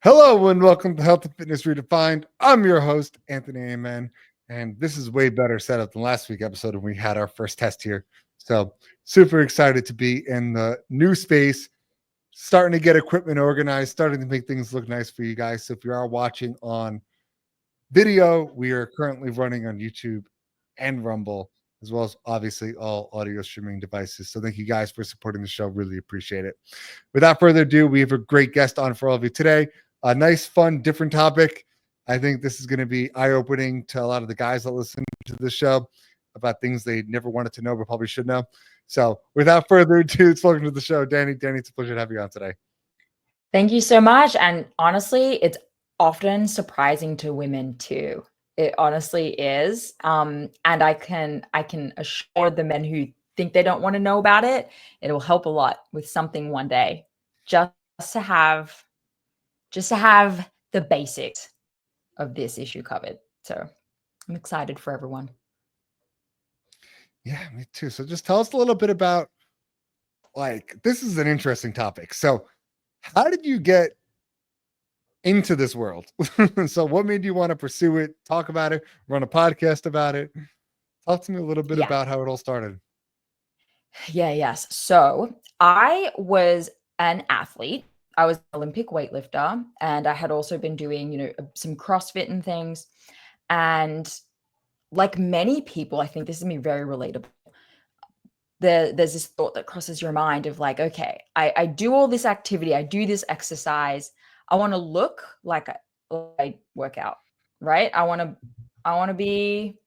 Hello and welcome to Health Fitness Redefined. I'm your host, Anthony Amen, and this is way better setup than last week's episode when we had our first test here. So super excited to be in the new space, starting to get equipment organized, starting to make things look nice for you guys. So if you are watching on video, we are currently running on YouTube and Rumble, as well as obviously all audio streaming devices. So thank you guys for supporting the show. Really appreciate it. Without further ado, we have a great guest on for all of you today. A nice, fun, different topic. I think this is going to be eye-opening to a lot of the guys that listen to the show about things they never wanted to know but probably should know. So without further ado, it's welcome to the show. Dani, it's a pleasure to have you on today. Thank you so much. And honestly, it's often surprising to women too. It honestly is. And I can assure the men who think they don't want to know about it, it will help a lot with something one day. Just to have the basics of this issue covered. So I'm excited for everyone. Yeah, me too. So just tell us a little bit about, this is an interesting topic. So how did you get into this world? So what made you want to pursue it, talk about it, run a podcast about it? Talk to me a little bit about how it all started. Yes. So I was an athlete. I was an Olympic weightlifter, and I had also been doing, some CrossFit and things. And like many people, I think this is me very relatable. There's this thought that crosses your mind of like, okay, I do all this activity, I do this exercise. I want to look like I work out, right? I want to be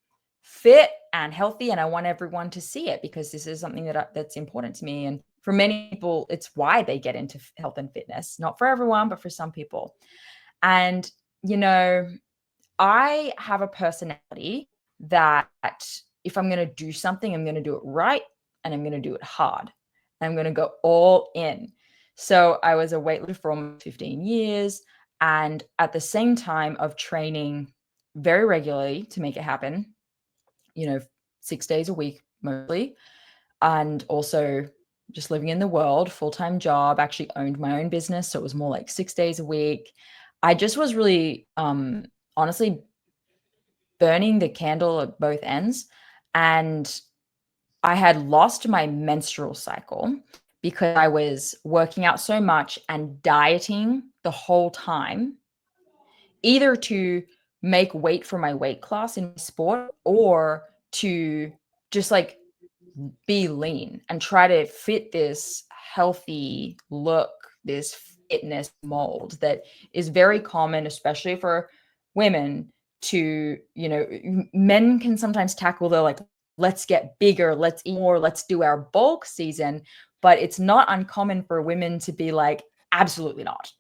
fit and healthy, and I want everyone to see it because this is something that's important to me. And for many people, it's why they get into health and fitness. Not for everyone, but for some people. And I have a personality that if I'm going to do something, I'm going to do it right, and I'm going to do it hard. And I'm going to go all in. So I was a weightlifter for almost 15 years. And at the same time of training very regularly to make it happen, 6 days a week mostly, and also just living in the world, full-time job, actually owned my own business. So it was more like 6 days a week. I just was really, honestly, burning the candle at both ends. And I had lost my menstrual cycle because I was working out so much and dieting the whole time, either to make weight for my weight class in sport or to just like be lean and try to fit this healthy look, this fitness mold that is very common, especially for women to, men can sometimes tackle the like, let's get bigger, let's eat more, let's do our bulk season. But it's not uncommon for women to be like, absolutely not.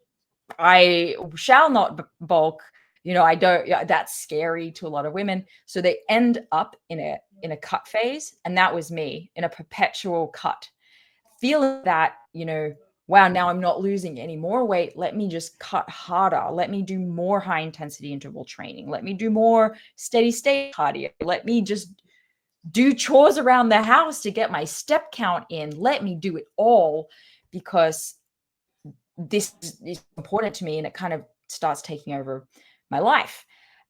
I shall not bulk. I don't, that's scary to a lot of women. So they end up in a cut phase. And that was me in a perpetual cut, feeling that, wow, now I'm not losing any more weight. Let me just cut harder. Let me do more high intensity interval training. Let me do more steady state cardio. Let me just do chores around the house to get my step count in. Let me do it all because this is important to me, and it kind of starts taking over my life.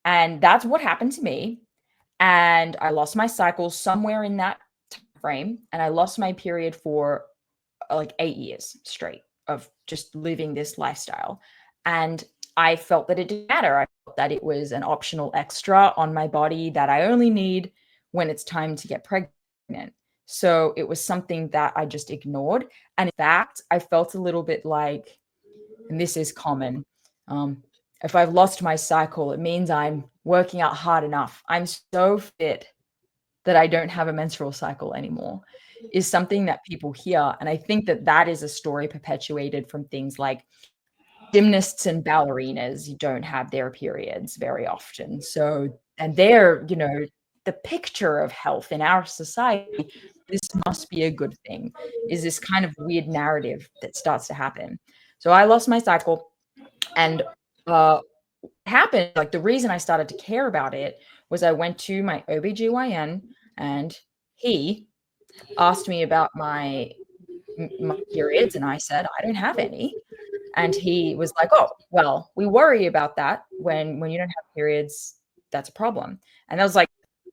And that's what happened to me. And I lost my cycle somewhere in that time frame, and I lost my period for like 8 years straight of just living this lifestyle. And I felt that it didn't matter. I felt that it was an optional extra on my body that I only need when it's time to get pregnant. So it was something that I just ignored. And in fact, I felt a little bit like, and this is common, if I've lost my cycle, it means I'm working out hard enough. I'm so fit that I don't have a menstrual cycle anymore, is something that people hear. And I think that is a story perpetuated from things like gymnasts and ballerinas don't have their periods very often. So, and they're, the picture of health in our society, this must be a good thing, is this kind of weird narrative that starts to happen. So I lost my cycle, and happened, like the reason I started to care about it was I went to my OBGYN, and he asked me about my my periods, and I said, I don't have any. And he was like, oh, well, we worry about that when you don't have periods, that's a problem. And I was like,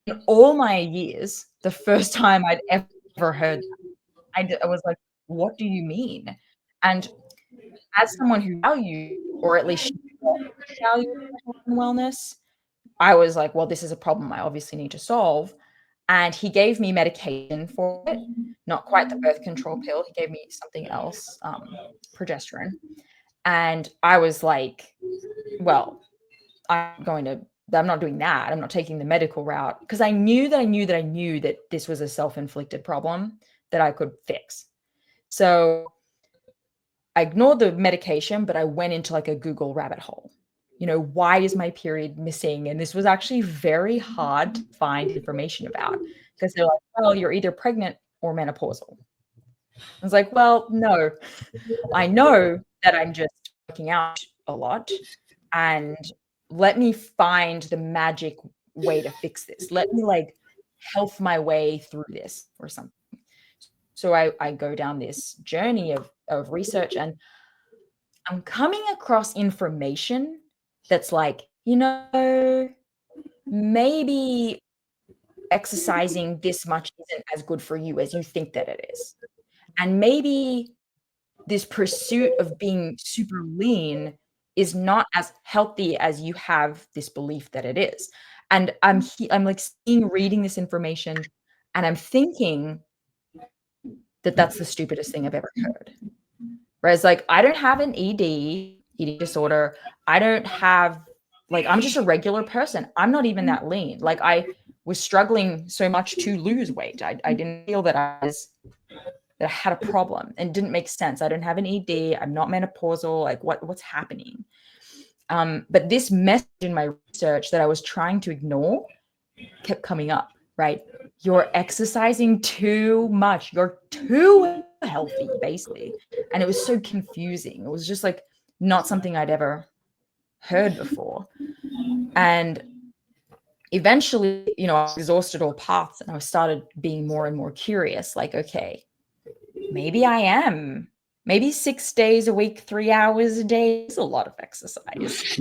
in all my years, the first time I'd ever heard that, I was like, what do you mean? And as someone who values, or at least values health and wellness, I was like, well, this is a problem I obviously need to solve. And he gave me medication for it, not quite the birth control pill. He gave me something else, progesterone. And I was like, well, I'm not doing that. I'm not taking the medical route, because I knew that this was a self-inflicted problem that I could fix. So I ignored the medication, but I went into like a Google rabbit hole. Why is my period missing? And this was actually very hard to find information about, because they're like, well, you're either pregnant or menopausal. I was like, well, no, I know that I'm just working out a lot, and let me find the magic way to fix this. Let me like health my way through this or something. So I go down this journey of research, and I'm coming across information that's like, maybe exercising this much isn't as good for you as you think that it is. And maybe this pursuit of being super lean is not as healthy as you have this belief that it is. And I'm like reading this information, and I'm thinking that that's the stupidest thing I've ever heard. Whereas like, I don't have an eating disorder. I don't have, like, I'm just a regular person. I'm not even that lean. Like, I was struggling so much to lose weight. I didn't feel that I had a problem, and it didn't make sense. I don't have an ED. I'm not menopausal. Like, what's happening? But this message in my research that I was trying to ignore kept coming up, right? You're exercising too much. You're too healthy, basically. And it was so confusing. It was just like not something I'd ever heard before. And eventually, I exhausted all paths, and I started being more and more curious. Like, okay, maybe I am. Maybe 6 days a week, 3 hours a day is a lot of exercise.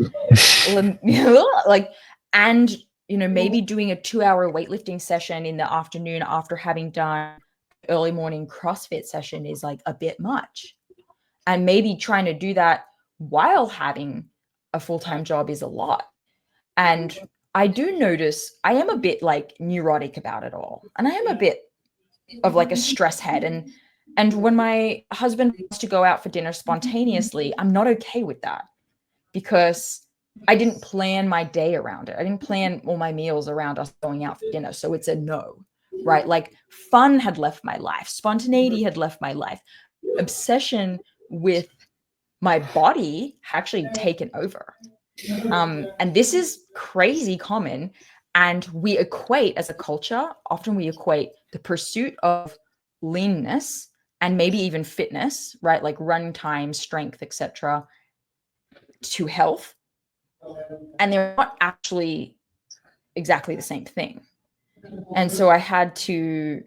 Like, and maybe doing a 2-hour weightlifting session in the afternoon after having done early morning CrossFit session is like a bit much. And maybe trying to do that while having a full-time job is a lot. And I do notice I am a bit like neurotic about it all. And I am a bit of like a stress head. And when my husband wants to go out for dinner spontaneously, I'm not okay with that, because I didn't plan my day around it. I didn't plan all my meals around us going out for dinner. So it's a no, right? Like, fun had left my life. Spontaneity had left my life. Obsession with my body had actually taken over. And this is crazy common. And we equate, as a culture, often we equate the pursuit of leanness and maybe even fitness, right? Like run time, strength, etc., to health. And they're not actually exactly the same thing. And so I had to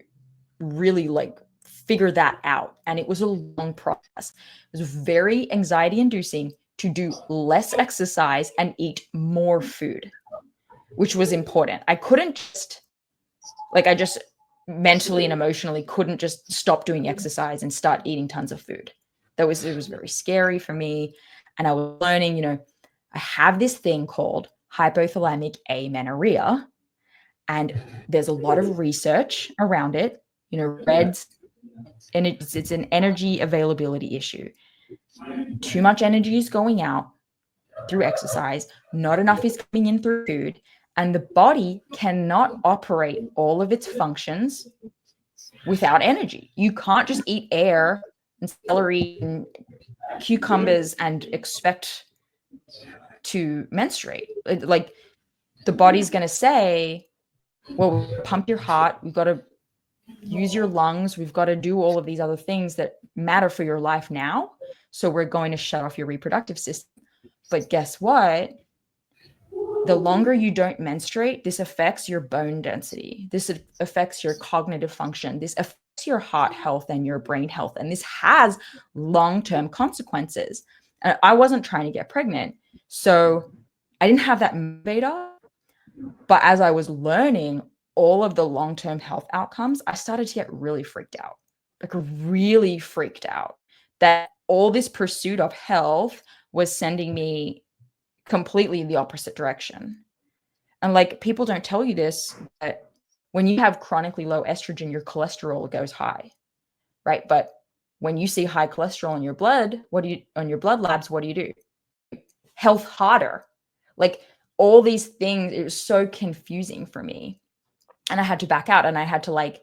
really like figure that out. And it was a long process. It was very anxiety inducing to do less exercise and eat more food, which was important. I couldn't just, like, I just mentally and emotionally couldn't just stop doing exercise and start eating tons of food. It was very scary for me. And I was learning, I have this thing called hypothalamic amenorrhea, and there's a lot of research around it, REDS, and it's an energy availability issue. Too much energy is going out through exercise, not enough is coming in through food, and the body cannot operate all of its functions without energy. You can't just eat air and celery and cucumbers and expect to menstruate. Like, the body's going to say, well, pump your heart, we've got to use your lungs, we've got to do all of these other things that matter for your life now, so we're going to shut off your reproductive system. But guess what? The longer you don't menstruate, this affects your bone density. This affects your cognitive function. This affects affects your heart health and your brain health. And this has long-term consequences. And I wasn't trying to get pregnant, so I didn't have that motivator. But as I was learning all of the long-term health outcomes, I started to get really freaked out, like really freaked out that all this pursuit of health was sending me completely in the opposite direction. And like, people don't tell you this, but when you have chronically low estrogen, your cholesterol goes high, right? But when you see high cholesterol in your blood, on your blood labs, what do? Health harder. Like, all these things, it was so confusing for me. And I had to back out, and I had to like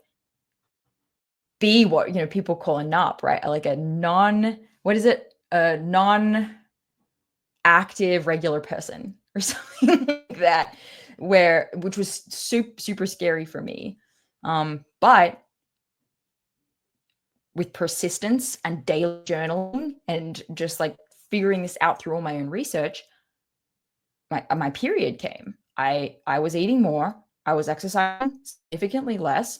be what, you know, people call a NOP, right? Like a non-active regular person or something like that, which was super scary for me. But with persistence and daily journaling and just like figuring this out through all my own research, my period came. I was eating more, I was exercising significantly less,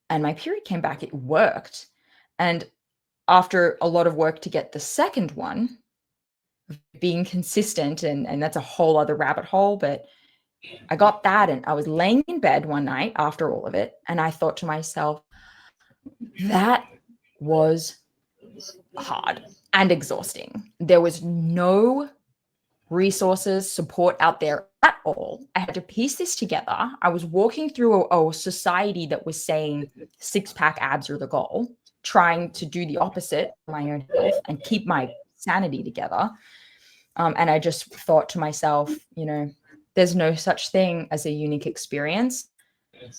and my period came back. It worked. And after a lot of work to get the second one, being consistent, and that's a whole other rabbit hole, but I got that, and I was laying in bed one night after all of it, and I thought to myself, that was hard and exhausting. There was no resources, support out there at all. I had to piece this together. I was walking through a society that was saying six-pack abs are the goal, trying to do the opposite for my own health and keep my sanity together. And I just thought to myself, you know, there's no such thing as a unique experience.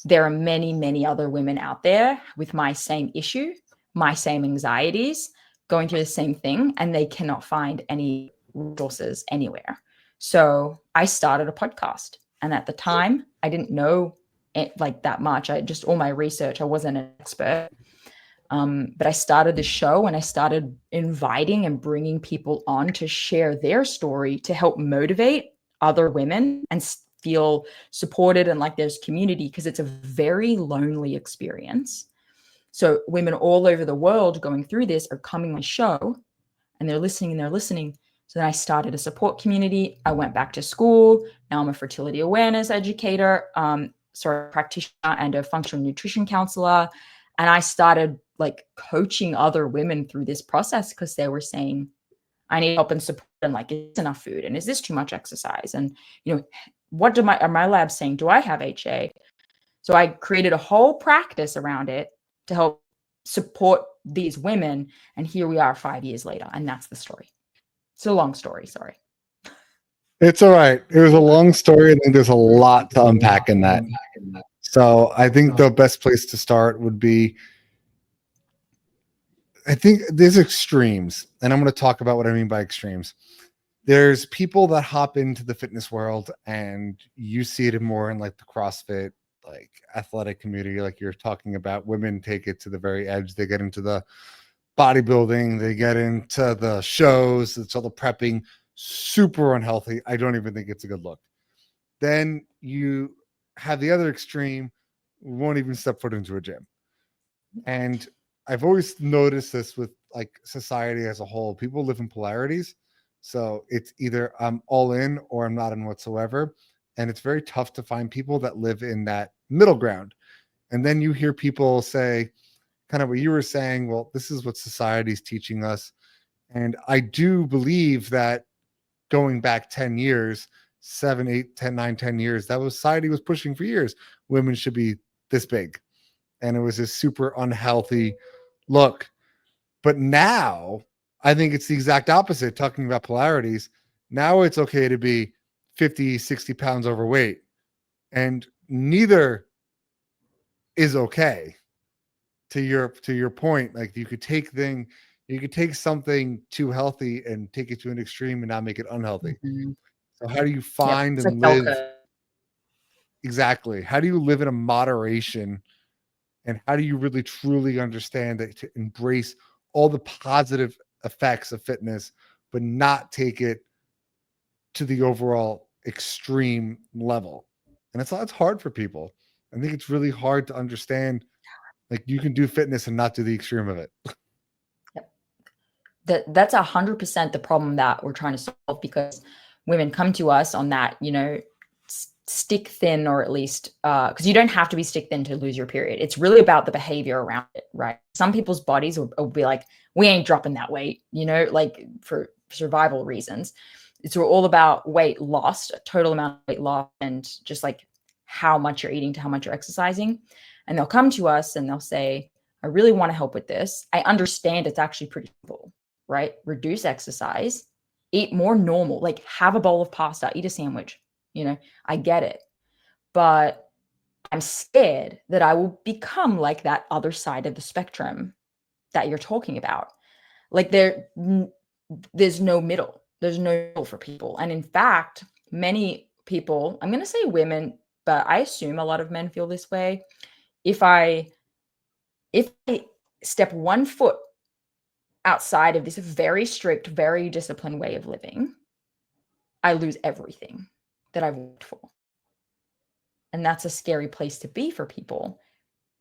There are many, many other women out there with my same issue, my same anxieties, going through the same thing, and they cannot find any resources anywhere. So I started a podcast. And at the time, I didn't know it like that much. I just, all my research, I wasn't an expert. But I started the show, and I started inviting and bringing people on to share their story to help motivate other women and feel supported and like there's community, because it's a very lonely experience. So women all over the world going through this are coming on the show, and they're listening and they're listening. So then I started a support community. I went back to school. Now I'm a fertility awareness educator, practitioner, and a functional nutrition counselor. And I started like coaching other women through this process, because they were saying, I need help and support, and like, is enough food, and is this too much exercise? And, you know, what are my labs saying? Do I have HA? So I created a whole practice around it to help support these women. And here we are 5 years later. And that's the story. It's a long story. Sorry. It's all right. It was a long story. I think there's a lot to unpack in that. So I think the best place to start would be, I think there's extremes, and I'm going to talk about what I mean by extremes. There's people that hop into the fitness world, and you see it more in like the CrossFit, like athletic community, like you're talking about. Women take it to the very edge. They get into the bodybuilding, they get into the shows, it's all the prepping, super unhealthy. I don't even think it's a good look. Then you have the other extreme, won't even step foot into a gym. And I've always noticed this with like society as a whole. People live in polarities. So it's either I'm all in or I'm not in whatsoever. And it's very tough to find people that live in that middle ground. And then you hear people say, kind of what you were saying, well, this is what society's teaching us. And I do believe that going back 10 years, 7, 8, 10, 9, 10 years, that was society was pushing for years. Women should be this big. And it was a super unhealthy look. But now I think it's the exact opposite, talking about polarities. Now it's okay to be 50, 60 pounds overweight. And neither is okay. To your point, like you could take something too healthy and take it to an extreme and not make it unhealthy. Mm-hmm. So how do you Yep. find It's like and bell live curve. exactly? How do you live in a moderation, and how do you really truly understand that to embrace all the positive effects of fitness, but not take it to the overall extreme level? And it's hard for people. I think it's really hard to understand Like you can do fitness and not do the extreme of it. That's 100% the problem that we're trying to solve, because women come to us on that, stick thin, or at least because you don't have to be stick thin to lose your period. It's really about the behavior around it, right? Some people's bodies will be like, we ain't dropping that weight, like for survival reasons. It's all about weight lost, a total amount of weight loss, and just like how much you're eating to how much you're exercising. And they'll come to us and they'll say, I really want to help with this. I understand it's actually pretty simple, right? Reduce exercise, eat more normal, like have a bowl of pasta, eat a sandwich. I get it. But I'm scared that I will become like that other side of the spectrum that you're talking about. Like there's no middle. There's no middle for people. And in fact, many people, I'm going to say women, but I assume a lot of men feel this way. If I step one foot outside of this very strict, very disciplined way of living, I lose everything that I've worked for. And that's a scary place to be for people.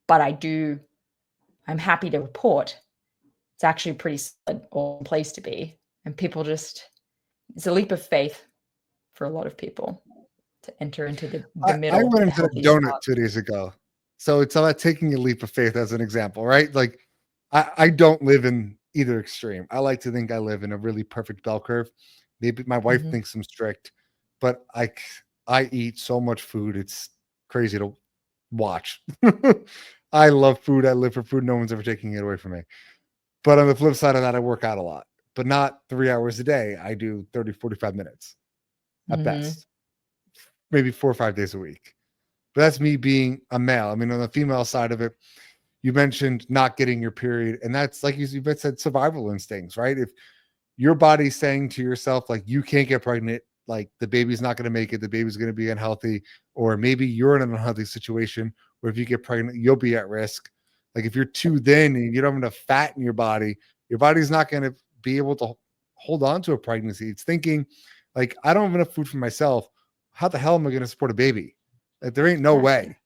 But I'm happy to report it's actually a pretty solid place to be. And people it's a leap of faith for a lot of people to enter into the middle. I went the into a healthy donut spot. 2 days ago. So it's about taking a leap of faith as an example, right? Like I don't live in either extreme. I like to think I live in a really perfect bell curve. Maybe my wife Mhm. thinks I'm strict, but I eat so much food. It's crazy to watch. I love food. I live for food. No one's ever taking it away from me. But on the flip side of that, I work out a lot, but not 3 hours a day. I do 30, 45 minutes at Mhm. best, maybe 4 or 5 days a week. But that's me being a male. I mean, on the female side of it, you mentioned not getting your period, and that's like you said, survival instincts, right? If your body's saying to yourself, like, you can't get pregnant, like the baby's not going to make it, the baby's going to be unhealthy, or maybe you're in an unhealthy situation where if you get pregnant, you'll be at risk. Like if you're too thin and you don't have enough fat in your body's not going to be able to hold on to a pregnancy. It's thinking, like, I don't have enough food for myself. How the hell am I going to support a baby? Like, there ain't no Exactly. way.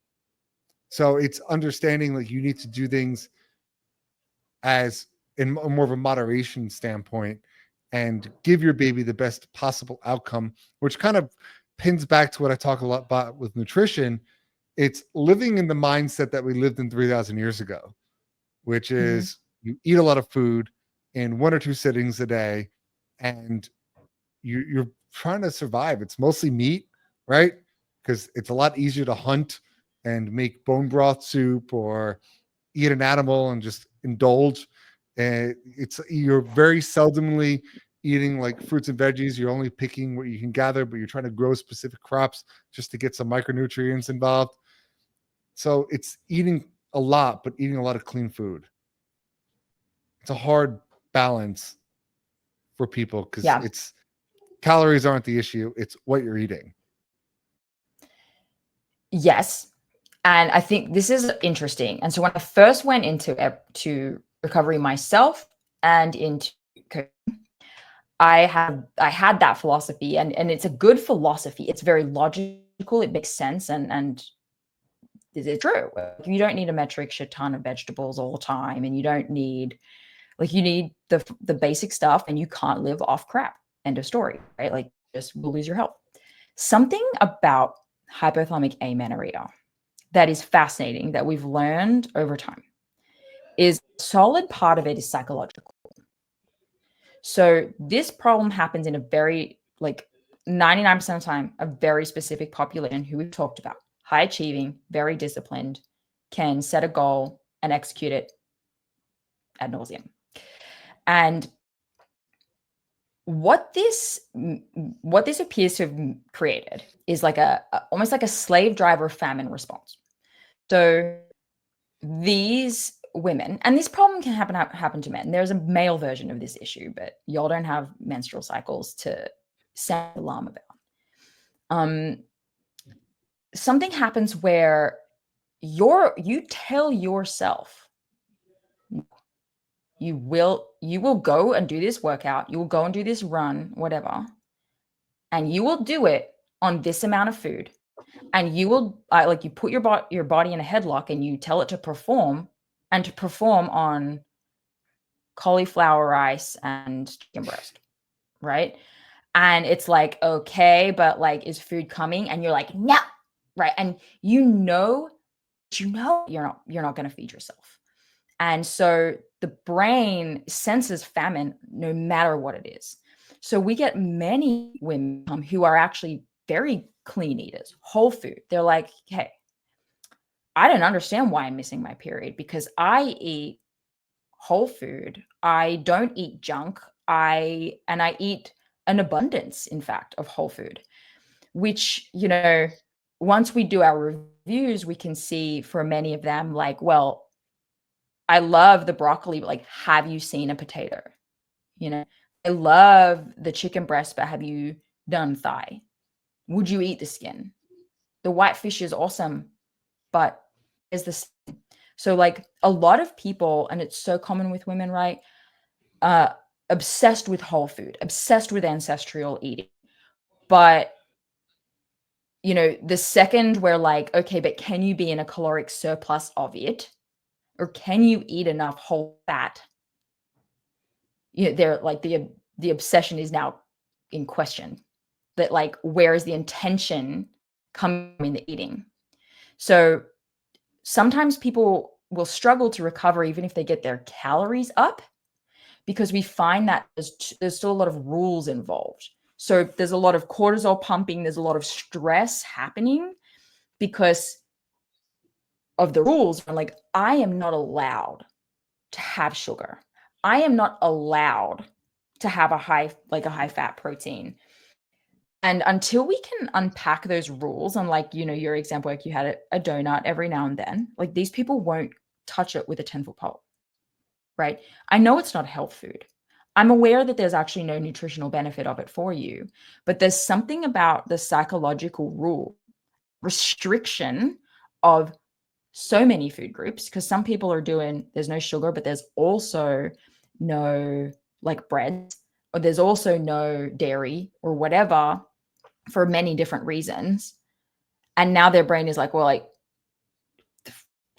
So it's understanding like you need to do things as in more of a moderation standpoint and give your baby the best possible outcome, which kind of pins back to what I talk a lot about with nutrition. It's living in the mindset that we lived in 3,000 years ago, which Mhm. is you eat a lot of food in 1 or 2 sittings a day and you're trying to survive. It's mostly meat, right? Because it's a lot easier to hunt and make bone broth soup or eat an animal and just indulge. And you're very seldomly eating like fruits and veggies. You're only picking what you can gather, but you're trying to grow specific crops just to get some micronutrients involved. So it's eating a lot, but eating a lot of clean food. It's a hard balance for people because Yeah. it's calories aren't the issue. It's what you're eating. Yes. And I think this is interesting. And so when I first went into to recovery myself and into coaching, I had that philosophy, and it's a good philosophy. It's very logical. It makes sense, and it's true. Like, you don't need a metric shit ton of vegetables all the time, and you don't need, like, you need the basic stuff, and you can't live off crap. End of story, right? Like, just will lose your health. Something about hypothalamic amenorrhea that is fascinating that we've learned over time is a solid part of it is psychological. So this problem happens in a very, like, 99% of the time, a very specific population who we've talked about, high achieving, very disciplined, can set a goal and execute it ad nauseum. And what this appears to have created is like almost like a slave driver famine response. So these women, and this problem can happen to men. There's a male version of this issue, but y'all don't have menstrual cycles to sound the alarm about. Something happens where you tell yourself you will go and do this workout, you will go and do this run, whatever, and you will do it on this amount of food, and you will like you put your body in a headlock and you tell it to perform and to perform on cauliflower rice and chicken breast, right? And it's like, okay, but like, is food coming? And you're like, no, right? And you're not going to feed yourself. And so the brain senses famine no matter what it is. So we get many women who are actually very clean eaters, whole food. They're like, hey, I don't understand why I'm missing my period because I eat whole food. I don't eat junk. I eat an abundance, in fact, of whole food, which, once we do our reviews, we can see for many of them, like, well, I love the broccoli, but like, have you seen a potato? I love the chicken breast, but have you done thigh? Would you eat the skin? The white fish is awesome, but is the skin. So like a lot of people, and it's so common with women, right? Obsessed with whole food, obsessed with ancestral eating. But the second we're like, okay, but can you be in a caloric surplus of it? Or can you eat enough whole fat? They're like the obsession is now in question. That like, where is the intention coming in the eating? So sometimes people will struggle to recover even if they get their calories up, because we find that there's still a lot of rules involved. So there's a lot of cortisol pumping, there's a lot of stress happening because of the rules. I'm like, I am not allowed to have sugar. I am not allowed to have a high fat protein. And until we can unpack those rules, and like, your example, like you had a donut every now and then, like these people won't touch it with a 10-foot pole, right? I know it's not health food. I'm aware that there's actually no nutritional benefit of it for you, but there's something about the psychological rule, restriction of so many food groups, because some people are doing, there's no sugar, but there's also no like bread, or there's also no dairy or whatever for many different reasons. And now their brain is like, well, like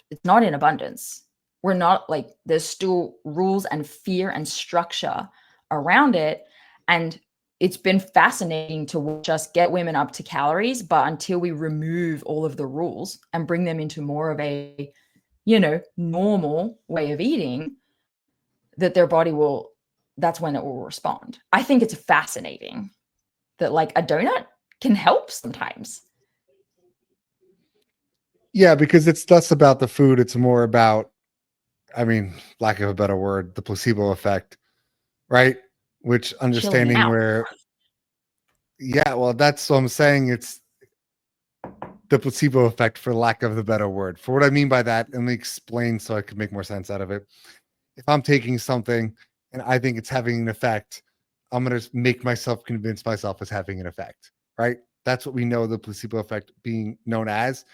it's not in abundance. We're not like, there's still rules and fear and structure around it. And it's been fascinating to watch us get women up to calories, but until we remove all of the rules and bring them into more of a, normal way of eating, that their body that's when it will respond. I think it's fascinating that like a donut can help sometimes. Yeah, because it's less about the food. It's more about, lack of a better word, the placebo effect, right? Which Chilling it understanding out. where, yeah, well, that's what I'm saying. It's the placebo effect, for lack of the better word. For what I mean by that, let me explain so I could make more sense out of it. If I'm taking something and I think it's having an effect, I'm going to make myself convince myself it's having an effect, right? That's what we know the placebo effect being known as.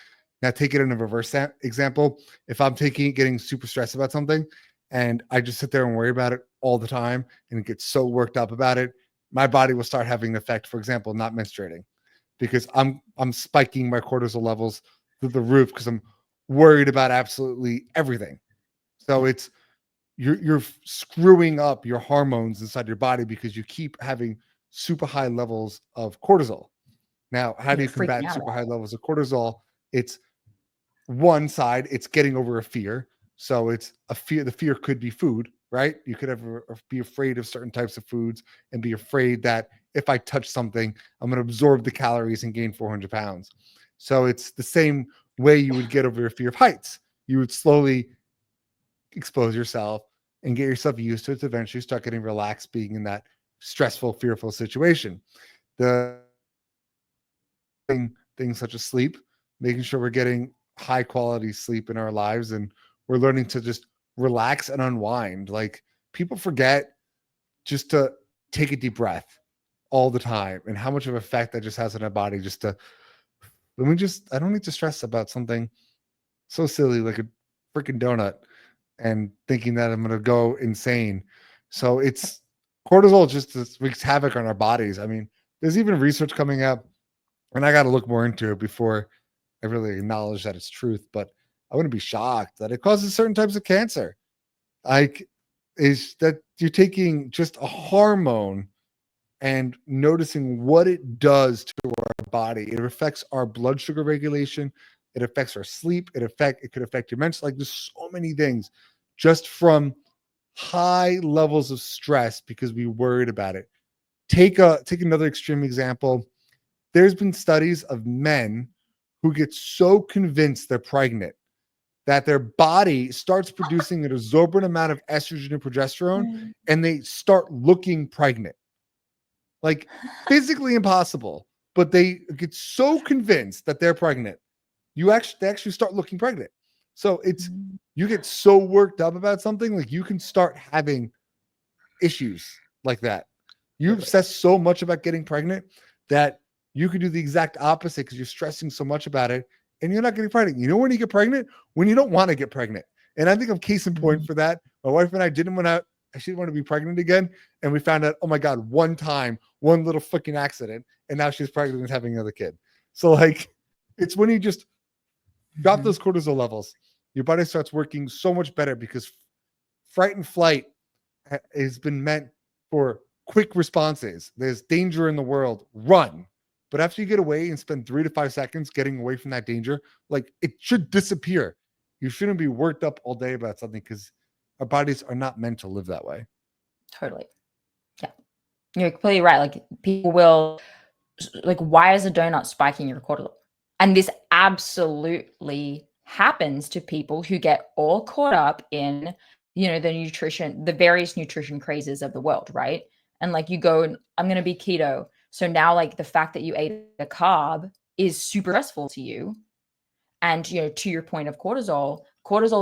Now, take it in a reverse example. If I'm getting super stressed about something and I just sit there and worry about it all the time and get so worked up about it, my body will start having an effect. For example, not menstruating, because I'm spiking my cortisol levels through the roof because I'm worried about absolutely everything. So it's you're screwing up your hormones inside your body because you keep having super high levels of cortisol. Now, how do You're you freaking combat out super about high it. levels of cortisol? It's one side, it's getting over a fear. So it's a fear. The fear could be food, right? You could be afraid of certain types of foods and be afraid that if I touch something, I'm going to absorb the calories and gain 400 pounds. So it's the same way you would get over your fear of heights. You would slowly expose yourself and get yourself used to it to eventually start getting relaxed being in that stressful, fearful situation. The things such as sleep, making sure we're getting high quality sleep in our lives and we're learning to just relax and unwind. Like people forget just to take a deep breath all the time and how much of effect that just has on our body. I don't need to stress about something so silly like a freaking donut and thinking that I'm going to go insane. So it's cortisol just wreaks havoc on our bodies. There's even research coming out, and I got to look more into it before I really acknowledge that it's truth. But I wouldn't be shocked that it causes certain types of cancer. Like, is that you're taking just a hormone and noticing what it does to our body. It affects our blood sugar regulation. It affects our sleep. It could affect your mental. Like, there's so many things just from high levels of stress because we worried about it. Take another extreme example. There's been studies of men who get so convinced they're pregnant that their body starts producing an exorbitant amount of estrogen and progesterone, and they start looking pregnant. Like, physically impossible, but they get so convinced that they're pregnant. They actually start looking pregnant. So you get so worked up about something, like you can start having issues like that. You obsess so much about getting pregnant that you can do the exact opposite because you're stressing so much about it and you're not getting pregnant. You know when you get pregnant? When you don't want to get pregnant. And I think I'm case in point for that. My wife and I didn't she didn't want to be pregnant again. And we found out, oh my God, one little freaking accident. And now she's pregnant and having another kid. So like, it's when you just drop those cortisol levels, your body starts working so much better because fight and flight has been meant for quick responses. There's danger in the world, run. But after you get away and spend 3 to 5 seconds getting away from that danger, like, it should disappear. You shouldn't be worked up all day about something because our bodies are not meant to live that way. Totally. Yeah. You're completely right. Like, people will, like, why is a donut spiking your cortisol? And this absolutely happens to people who get all caught up in, the various nutrition crazes of the world, right? And like, you go, I'm going to be keto. So now, like, the fact that you ate a carb is super stressful to you. And, to your point of cortisol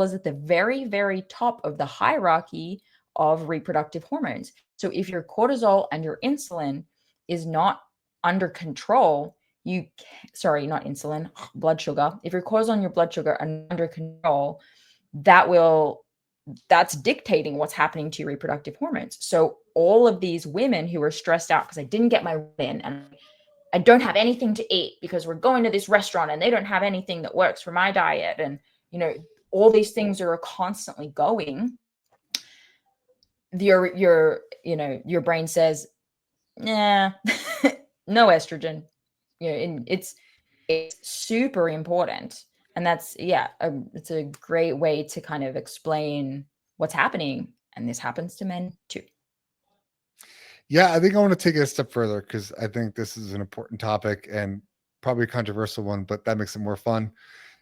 is at the very, very top of the hierarchy of reproductive hormones. So if your cortisol and your insulin is not under control, not insulin, blood sugar. If your cortisol and your blood sugar are under control, that's dictating what's happening to your reproductive hormones. So all of these women who are stressed out because I didn't get my in and I don't have anything to eat because we're going to this restaurant and they don't have anything that works for my diet. And, all these things are constantly going. Your brain says, nah, no estrogen. And it's super important. And that's, it's a great way to kind of explain what's happening. And this happens to men too. Yeah, I think I want to take it a step further because I think this is an important topic and probably a controversial one, but that makes it more fun.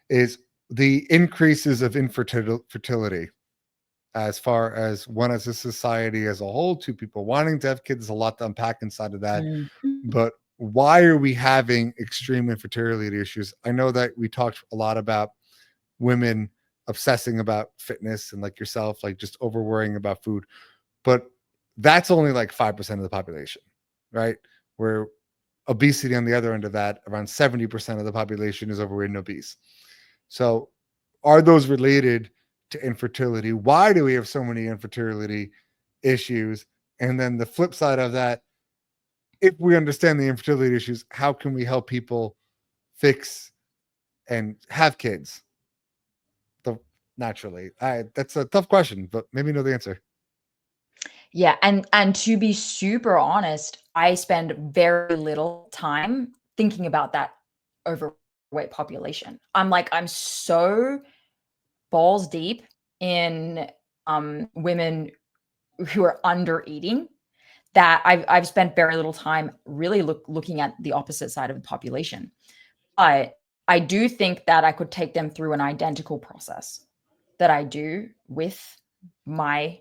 Is the increases of infertility, as far as one as a society as a whole, two people wanting to have kids, there's a lot to unpack inside of that. But why are we having extreme infertility issues? I know that we talked a lot about women obsessing about fitness and, like yourself, like just over worrying about food, but that's only like 5% of the population, right? Where obesity on the other end of that, around 70% of the population is overweight and obese. So are those related to infertility? Why do we have so many infertility issues? And then the flip side of that, if we understand the infertility issues, how can we help people fix and have kids naturally? That's a tough question, but maybe you know the answer. Yeah, and to be super honest, I spend very little time thinking about that overweight population. I'm so balls deep in women who are under eating that I've spent very little time really looking at the opposite side of the population. But I do think that I could take them through an identical process that I do with my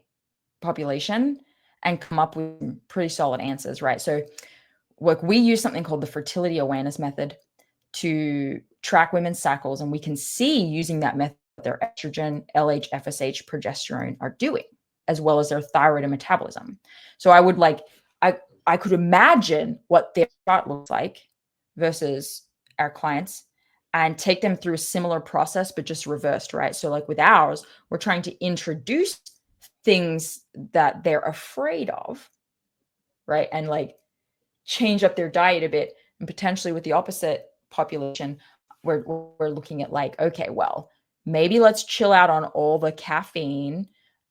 population and come up with pretty solid answers, right? So, like, we use something called the fertility awareness method to track women's cycles, and we can see using that method what their estrogen, LH, FSH, progesterone are doing, as well as their thyroid and metabolism. So I could imagine what their chart looks like versus our clients and take them through a similar process, but just reversed, right? So like with ours, we're trying to introduce things that they're afraid of, right? And like change up their diet a bit. And potentially with the opposite population, we're looking at like, okay, well, maybe let's chill out on all the caffeine,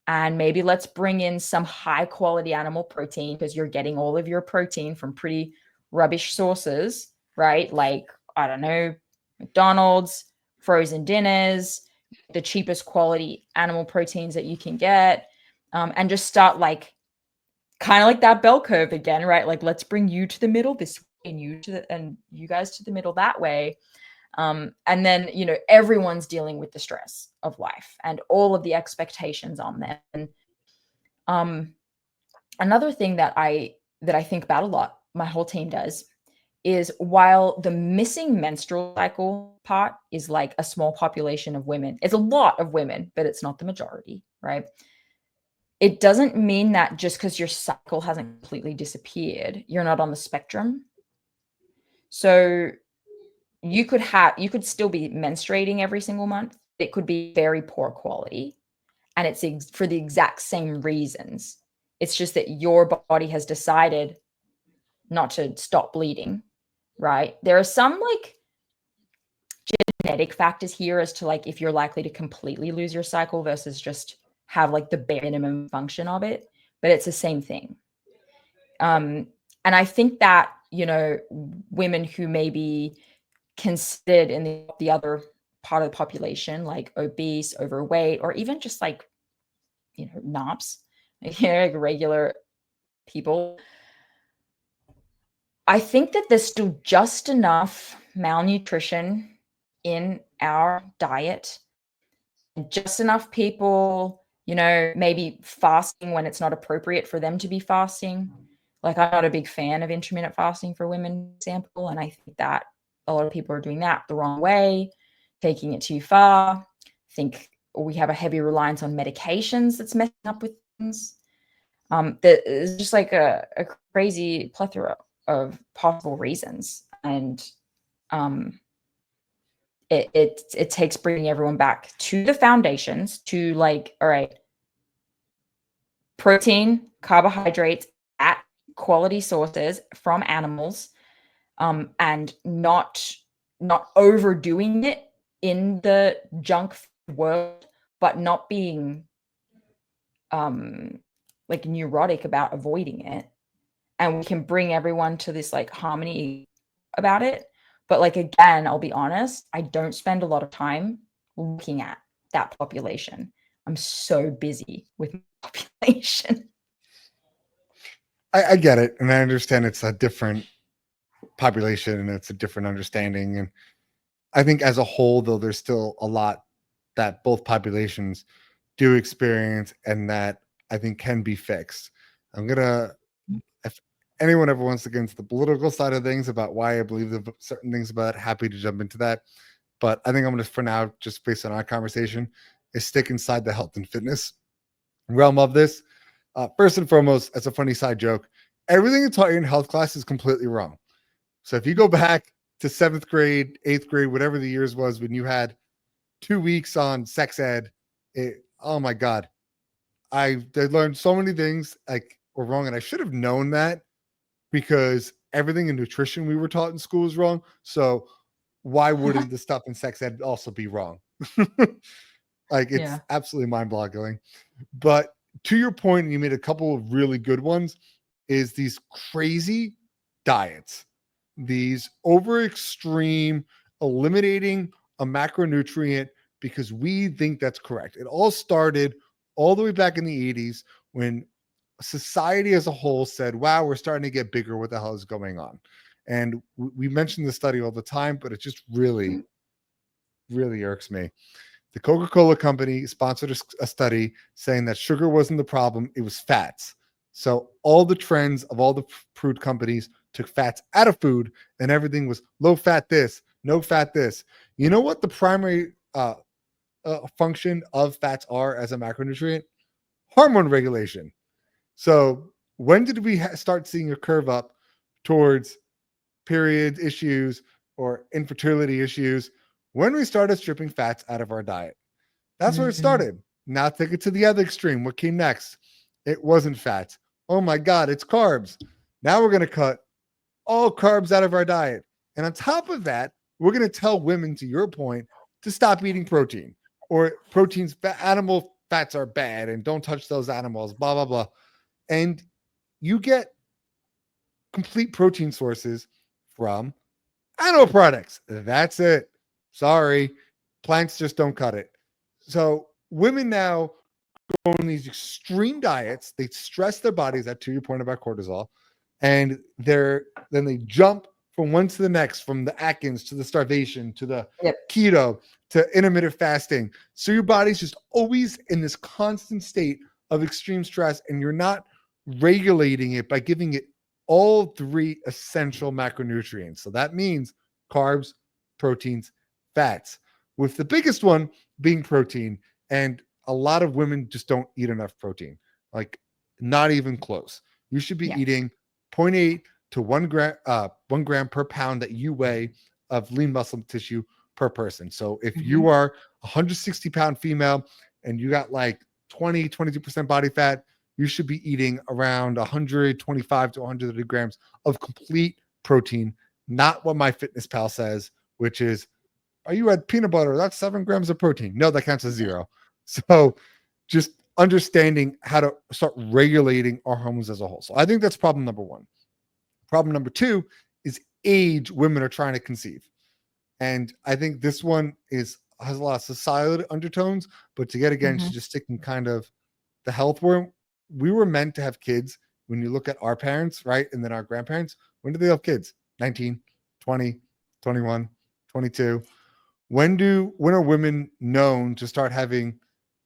and maybe let's bring in some high quality animal protein, because you're getting all of your protein from pretty rubbish sources, right? Like, I don't know, McDonald's, frozen dinners, the cheapest quality animal proteins that you can get, and just start like kind of like that bell curve again, right? Like, let's bring you to the middle this way, and you guys to the middle that way. And then, everyone's dealing with the stress of life and all of the expectations on them. And another thing that I think about a lot, my whole team does, is while the missing menstrual cycle part is like a small population of women, it's a lot of women, but it's not the majority, right? It doesn't mean that just because your cycle hasn't completely disappeared, you're not on the spectrum. So you could still be menstruating every single month. It could be very poor quality, and it's for the exact same reasons. It's just that your body has decided not to stop bleeding, right? There are some like genetic factors here as to like if you're likely to completely lose your cycle versus just have like the bare minimum function of it, but it's the same thing. And I think that, women who may be considered in the other part of the population, like obese, overweight, or even just like, NOPs, like regular people, I think that there's still just enough malnutrition in our diet, just enough people, maybe fasting when it's not appropriate for them to be fasting. Like, I'm not a big fan of intermittent fasting for women, for example, and I think that a lot of people are doing that the wrong way, taking it too far. I think we have a heavy reliance on medications that's messing up with things. That is just like a crazy plethora of possible reasons, and it takes bringing everyone back to the foundations, to like, all right, protein, carbohydrates at quality sources from animals, and not overdoing it in the junk world, but not being like neurotic about avoiding it. And we can bring everyone to this like harmony about it. But like, again, I'll be honest, I don't spend a lot of time looking at that population. I'm so busy with my population. I get it, and I understand it's a different population and it's a different understanding. And I think as a whole, though, there's still a lot that both populations do experience and that I think can be fixed. If anyone ever wants to get into the political side of things about why I believe certain things about it, happy to jump into that. But I think I'm going to, for now, just based on our conversation, is stick inside the health and fitness realm of this. First and foremost, as a funny side joke, everything you taught you in health class is completely wrong. So if you go back to 7th grade, 8th grade, whatever the years was when you had 2 weeks on sex ed, oh my God, I learned so many things like were wrong, and I should have known that because everything in nutrition we were taught in school is wrong. So why wouldn't the stuff in sex ed also be wrong? Like, it's Yeah. absolutely mind-boggling. But to your point, and you made a couple of really good ones, is these crazy diets, these over extreme eliminating a macronutrient because we think that's correct. It all started all the way back in the 80s when society as a whole said, wow, we're starting to get bigger. What the hell is going on? And we mention the study all the time, but it just really, really irks me. The Coca-Cola company sponsored a study saying that sugar wasn't the problem, it was fats. So all the trends of all the food companies took fats out of food, and everything was low fat this, no fat this. You know what the primary function of fats are as a macronutrient? Hormone regulation. So when did we start seeing a curve up towards period issues or infertility issues? When we started stripping fats out of our diet. That's where it started. Now take it to the other extreme. What came next? It wasn't fats. Oh my God, it's carbs. Now we're going to cut all carbs out of our diet. And on top of that, we're going to tell women, to your point, to stop eating protein. or proteins, animal fats are bad and don't touch those animals, blah, blah, blah. And you get complete protein sources from animal products. That's it. Sorry. Plants just don't cut it. So women now go on these extreme diets. They stress their bodies, that to your point about cortisol, and then they jump from one to the next, from the Atkins to the starvation to the Yep. keto to intermittent fasting. So your body's just always in this constant state of extreme stress, and you're not regulating it by giving it all three essential macronutrients. So that means carbs, proteins, fats, with the biggest one being protein. And a lot of women just don't eat enough protein, like not even close. You should be eating 0.8 to 1 gram per pound that you weigh of lean muscle tissue per person. So if you are a 160-pound female and you got like 22% body fat, you should be eating around 125 to 130 grams of complete protein, not what MyFitnessPal says, which is, are you at peanut butter? That's 7 grams of protein. No, that counts as 0. So just understanding how to start regulating our hormones as a whole. So I think that's problem number 1. Problem number 2 is age women are trying to conceive. And I think this one has a lot of societal undertones, but to get again to just sticking kind of the health where we were meant to have kids. When you look at our parents, right? And then our grandparents, when did they have kids? 19, 20, 21, 22. When are women known to start having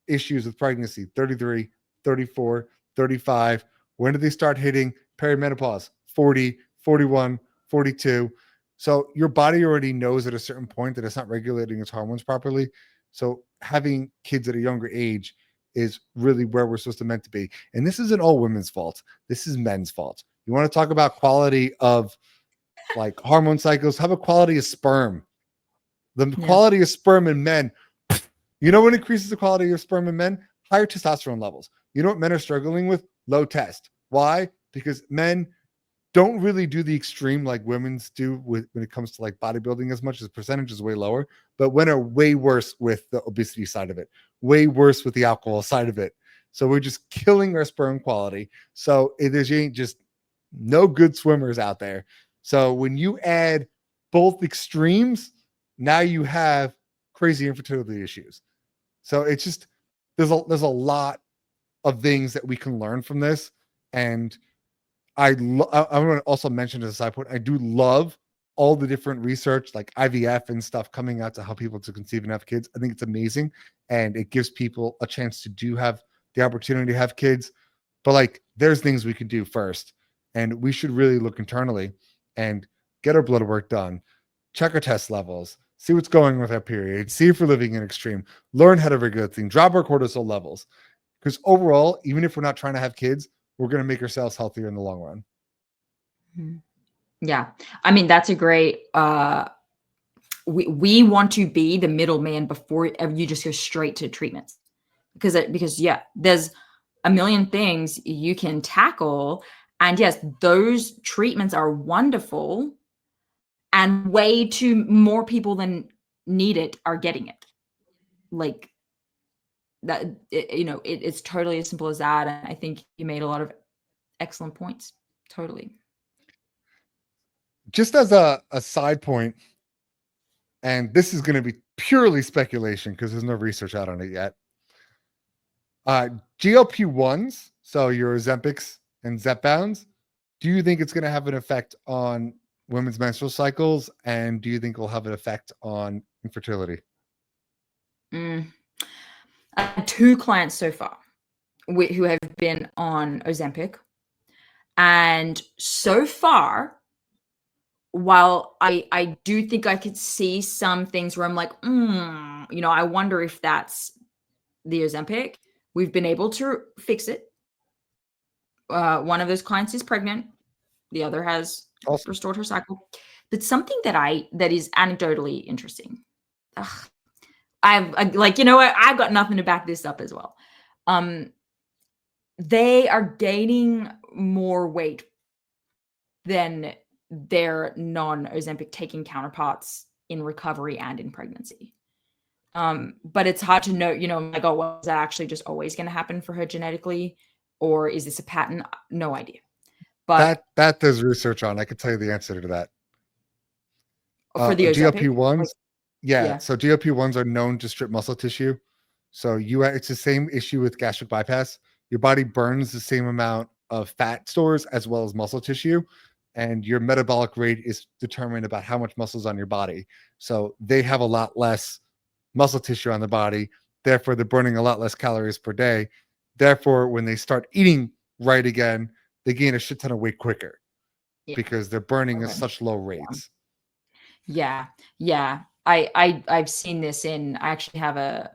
issues with pregnancy? 33, 34, 35. When do they start hitting perimenopause? 40, 41, 42. So your body already knows at a certain point that it's not regulating its hormones properly. So having kids at a younger age is really where we're supposed to meant to be. And this isn't all women's fault. This is men's fault. You want to talk about quality of like hormone cycles? How about quality of sperm? The quality of sperm in men, you know what increases the quality of sperm in men? Higher testosterone levels. You know what men are struggling with? Low test. Why? Because men don't really do the extreme like women's do when it comes to like bodybuilding as much. As percentage is way lower, but men are way worse with the obesity side of it, way worse with the alcohol side of it. So we're just killing our sperm quality. So there's just no good swimmers out there. So when you add both extremes, now you have crazy infertility issues. So it's just there's a lot of things that we can learn from this. And I want to also mention as a side point, I do love all the different research like IVF and stuff coming out to help people to conceive and have kids. I think it's amazing, and it gives people a chance to have the opportunity to have kids. But like, there's things we can do first, and we should really look internally and get our blood work done, check our test levels, see what's going on with our period, see if we're living in extreme, learn how to regulate things, drop our cortisol levels. Because overall, even if we're not trying to have kids, we're going to make ourselves healthier in the long run. Yeah. I mean, that's a great, we want to be the middleman before you just go straight to treatments because yeah, there's a million things you can tackle. And yes, those treatments are wonderful and way too more people than need it are getting it. Like that, it's totally as simple as that. And I think you made a lot of excellent points. Totally. Just as a side point, and this is going to be purely speculation because there's no research out on it yet. GLP-1s, so your Ozempics and Zepbounds, do you think it's going to have an effect on women's menstrual cycles? And do you think it will have an effect on infertility? I have 2 clients so far who have been on Ozempic. And so far, while I do think I could see some things where I'm like, I wonder if that's the Ozempic. We've been able to fix it. One of those clients is pregnant. The other has restored her cycle. But something that is anecdotally interesting. I've like, I've got nothing to back this up as well. They are gaining more weight than their non-Ozempic taking counterparts in recovery and in pregnancy. But it's hard to know, like, oh, well, is that actually just always going to happen for her genetically? Or is this a pattern? No idea. But That there's research on. I could tell you the answer to that. for the Ozempic, GLP-1s, yeah. so GLP-1s are known to strip muscle tissue. So it's the same issue with gastric bypass. Your body burns the same amount of fat stores as well as muscle tissue, and your metabolic rate is determined about how much muscle's on your body. So they have a lot less muscle tissue on the body, therefore they're burning a lot less calories per day. Therefore, when they start eating right again, they gain a shit ton of weight quicker because they're burning at such low rates. Yeah. I've seen this I actually have a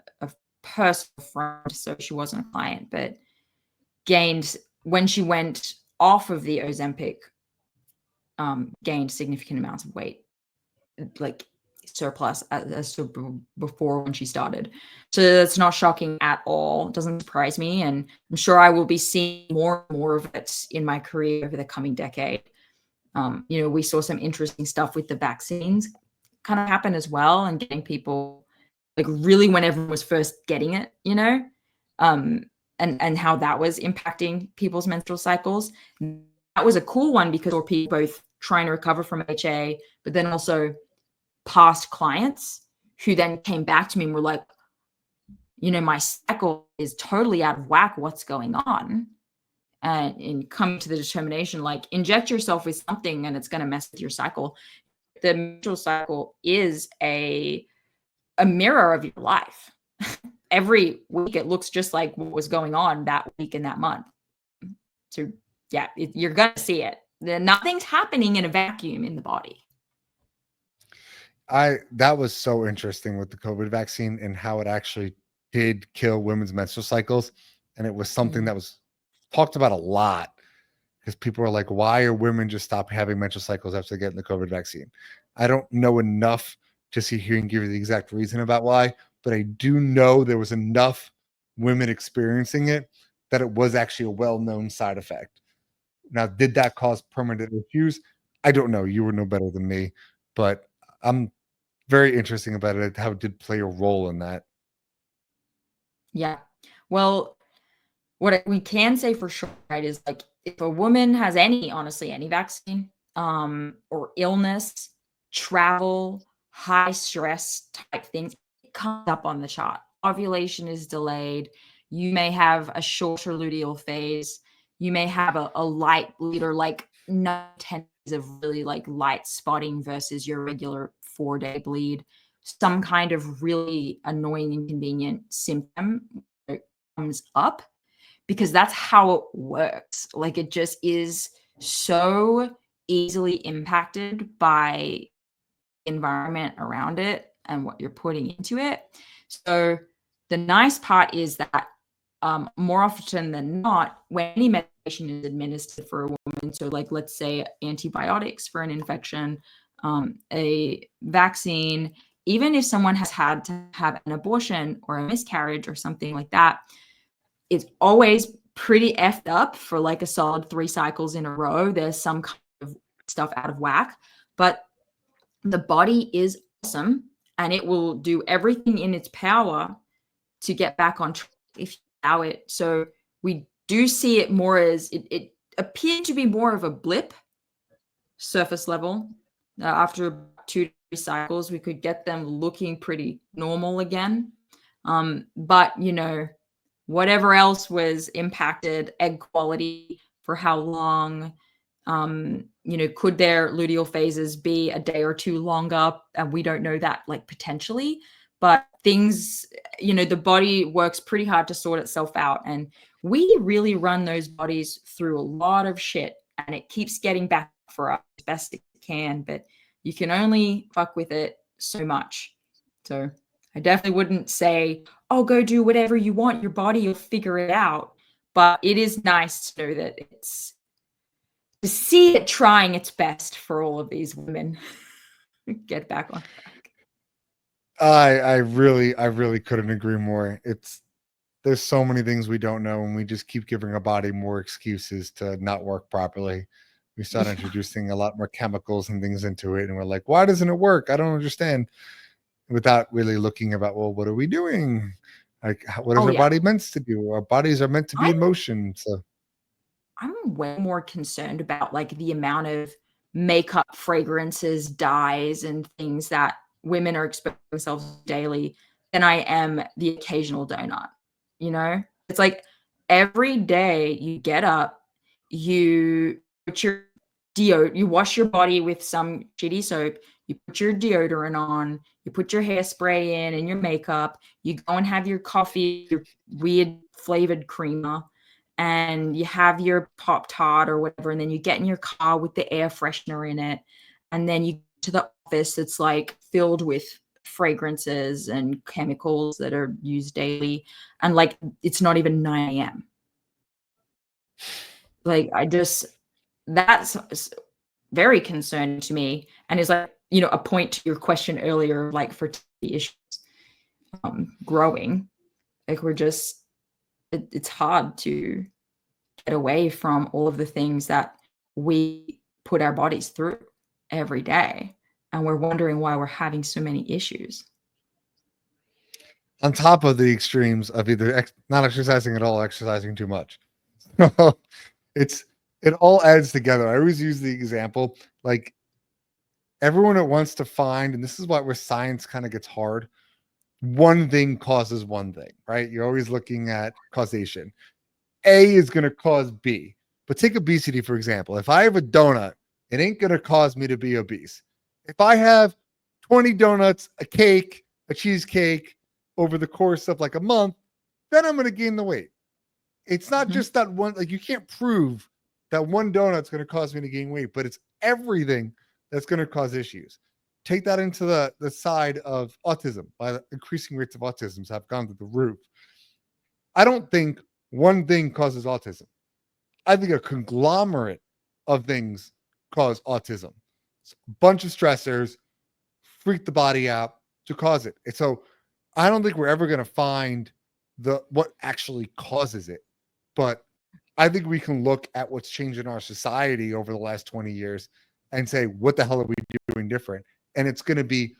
personal friend, so she wasn't a client, but gained, when she went off of the Ozempic, gained significant amounts of weight, like surplus as to before when she started. So that's not shocking at all. It doesn't surprise me. And I'm sure I will be seeing more and more of it in my career over the coming decade. We saw some interesting stuff with the vaccines kind of happen as well, and getting people, like, really when everyone was first getting it, and how that was impacting people's menstrual cycles. That was a cool one because we're people both trying to recover from HA, but then also past clients who then came back to me and were like, my cycle is totally out of whack. What's going on? And in coming to the determination, like, inject yourself with something and it's going to mess with your cycle. The menstrual cycle is a mirror of your life. Every week it looks just like what was going on that week and that month. So yeah, you're going to see it. Nothing's happening in a vacuum in the body. That was so interesting with the COVID vaccine and how it actually did kill women's menstrual cycles. And it was something that was talked about a lot because people were like, why are women just stop having menstrual cycles after getting the COVID vaccine? I don't know enough to sit here and give you the exact reason about why, but I do know there was enough women experiencing it that it was actually a well-known side effect. Now, did that cause permanent issues? I don't know. You would know better than me, but I'm very interesting about it, how it did play a role in that. Yeah. Well, what we can say for sure, right, is like, if a woman has honestly, any vaccine, or illness, travel, high stress type things, it comes up on the chart. Ovulation is delayed. You may have a shorter luteal phase. You may have a light bleed, or like 10 days of really like light spotting versus your regular 4-day bleed. Some kind of really annoying, inconvenient symptom comes up, because that's how it works. Like, it just is so easily impacted by the environment around it and what you're putting into it. So the nice part is that more often than not, when any medication is administered for a woman, so like, let's say antibiotics for an infection, a vaccine, even if someone has had to have an abortion or a miscarriage or something like that, it's always pretty effed up for like a solid 3 cycles in a row. There's some kind of stuff out of whack, but the body is awesome and it will do everything in its power to get back on track if you allow it. So we do see it more as it appeared to be more of a blip, surface level. After 2 to 3 cycles, we could get them looking pretty normal again. But whatever else was impacted, egg quality, for how long, could their luteal phases be a day or 2 longer? And we don't know that, like, potentially, but things, the body works pretty hard to sort itself out. And we really run those bodies through a lot of shit, and it keeps getting back for us as best it can, but you can only fuck with it so much. So I definitely wouldn't say, oh, go do whatever you want. Your body will figure it out. But it is nice to know that it's, to see it trying its best for all of these women get back on track. I really couldn't agree more. There's so many things we don't know, and we just keep giving our body more excuses to not work properly. We start introducing a lot more chemicals and things into it, and we're like, why doesn't it work? I don't understand. without really looking about, well, what are we doing? Like, what is Oh our yeah. body meant to do? Our bodies are meant to be I'm in motion. So I'm way more concerned about like the amount of makeup, fragrances, dyes, and things that women are exposing themselves to daily than I am the occasional donut. You know, it's like every day you get up, you put your you wash your body with some shitty soap, you put your deodorant on, you put your hairspray in and your makeup, you go and have your coffee, your weird flavored creamer, and you have your Pop Tart or whatever, and then you get in your car with the air freshener in it, and then you go to the office that's like filled with fragrances and chemicals that are used daily, and like it's not even 9 a.m. Like that's very concerning to me, and is like, a point to your question earlier, like fertility issues growing. Like it's hard to get away from all of the things that we put our bodies through every day. And we're wondering why we're having so many issues. on top of the extremes of either not exercising at all, exercising too much. it's it all adds together. I always use the example, like everyone that wants to find, and this is where science kind of gets hard. One thing causes one thing, right? You're always looking at causation. A is going to cause B. But take obesity, for example. If I have a donut, it ain't going to cause me to be obese. If I have 20 donuts, a cake, a cheesecake over the course of like a month, then I'm going to gain the weight. It's not just that one, like you can't prove that one donut's going to cause me to gain weight, but it's everything that's going to cause issues. Take that into the side of autism. By the increasing rates of autism have gone to the roof. I don't think one thing causes autism. I think a conglomerate of things cause autism. It's a bunch of stressors freak the body out to cause it. And so I don't think we're ever going to find what actually causes it. But I think we can look at what's changed in our society over the last 20 years and say, what the hell are we doing different? And it's going to be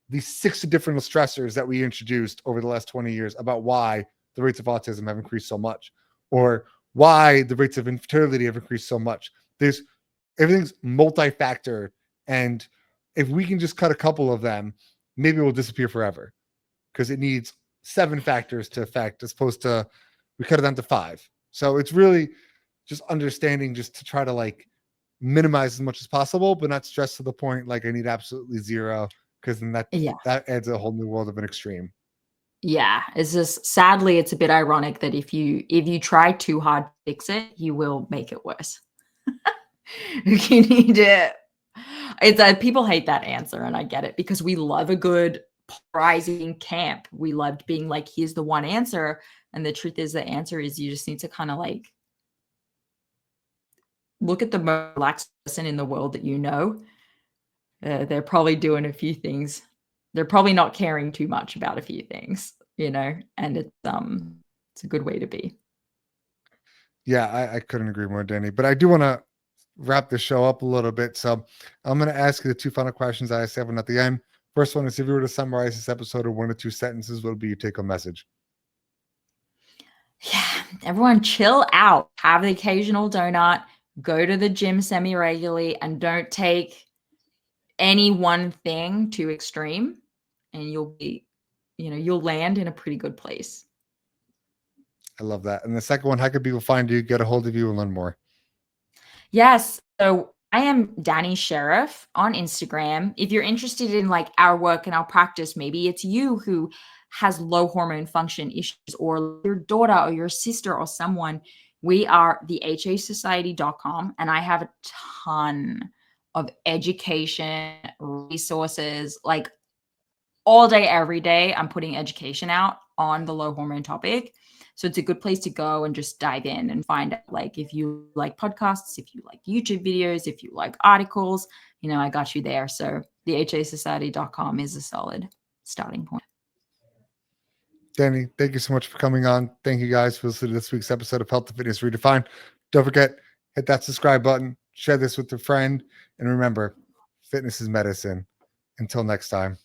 these 6 different stressors that we introduced over the last 20 years about why the rates of autism have increased so much, or why the rates of infertility have increased so much. Everything's multi-factor, and if we can just cut a couple of them, maybe it will disappear forever, because it needs 7 factors to affect, as opposed to we cut it down to 5. So it's really just understanding, just to try to like minimize as much as possible, but not stress to the point like I need absolutely zero, because then Yeah. that adds a whole new world of an extreme. Yeah. It's just, sadly, it's a bit ironic that if you try too hard to fix it, you will make it worse. You need to. It's people hate that answer, and I get it, because we love a good polarizing camp. We loved being like, here's the one answer, and the truth is, the answer is you just need to kind of like look at the most relaxed person in the world that you know. They're probably doing a few things. They're probably not caring too much about a few things, and it's a good way to be. Yeah, I couldn't agree more, Danny. But I do want to wrap the show up a little bit. So I'm going to ask you the 2 final questions I asked everyone at the end. First one is, if you were to summarize this episode in 1 or 2 sentences, what would be your take-home message? Yeah, everyone chill out. Have the occasional donut. Go to the gym semi-regularly, and don't take any one thing too extreme, and you'll land in a pretty good place. I love that. And the second one, how can people find you, get a hold of you, and learn more? Yes. So I am Dani Sheriff on Instagram. If you're interested in like our work and our practice, maybe it's you who has low hormone function issues, or your daughter or your sister or someone, we are the hasociety.com, and I have a ton of education resources, like all day, every day. I'm putting education out on the low hormone topic. So it's a good place to go and just dive in and find out, like, if you like podcasts, if you like YouTube videos, if you like articles, I got you there. So the hasociety.com is a solid starting point. Danny, thank you so much for coming on. Thank you guys for listening to this week's episode of Health Fitness Redefined. Don't forget, hit that subscribe button, share this with a friend, and remember, fitness is medicine. Until next time.